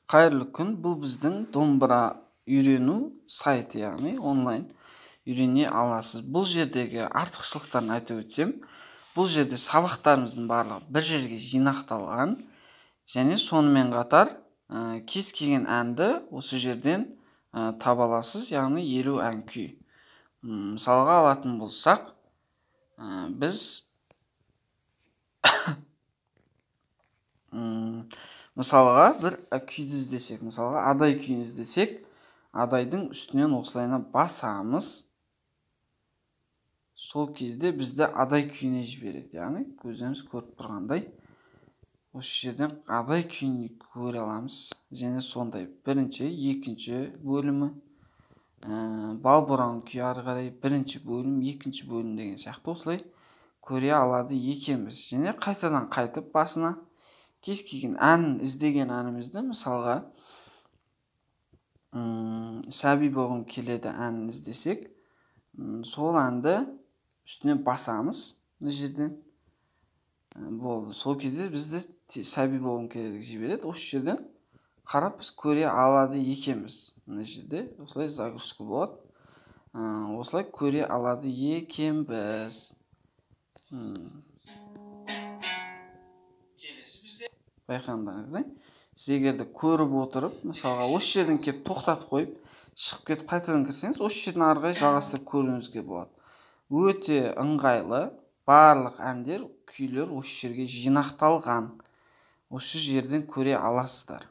Қайырлы күн, бұл біздің домбыра үйрену сайты, яғни онлайн үйрене аласыз. Бұл жердегі артықшылықтарын айтып өтсем, бұл жерде сабақтарымыздың барлығы бір жерге жинақталған, және сонымен қатар кез келген әнді осы жерден таба аласыз, яғни 50 ән күй. Мысалға алатын болсақ, біз мысалға бір күйді іздесек, мысалға адай күйін іздесек, адайдың үстінен осылайына басамыз. Сол кезде бізді адай күйіне жібереді, яғни көзіміз көріп тұрғандай осы жерден адай күйін көре аламыз. Және сондай бірінші, екінші бөлімі, балбұран күйі ары қарай бірінші бөлім, екінші бөлім деген сияқты осылай көре алады екенбіз. Және қайтадан қайтып басына кез келген ән, іздеген әнімізді, мысалға сәби болғым келеді әнін іздесек, сол әнді үстіне басамыз мына жерден. Болды. Сол кезде бізді сәби болғым келеді жібереді. Осы жерден қарап біз көре алады екенбіз. Мына жерде осылай загрузка болады. Осылай көре алады екенбіз. Байқаңдарыңыздай, сіз егерде көріп отырып, мысалға осы жерден кеп тоқтатып қойып, шығып кетіп қайтадан кірсеңіз, осы жерден ары қарай жалғастырып көруіңізге болады. Өте ыңғайлы, барлық әндер, күйлер осы жерге жинақталған. Осы жерден көре аласыздар.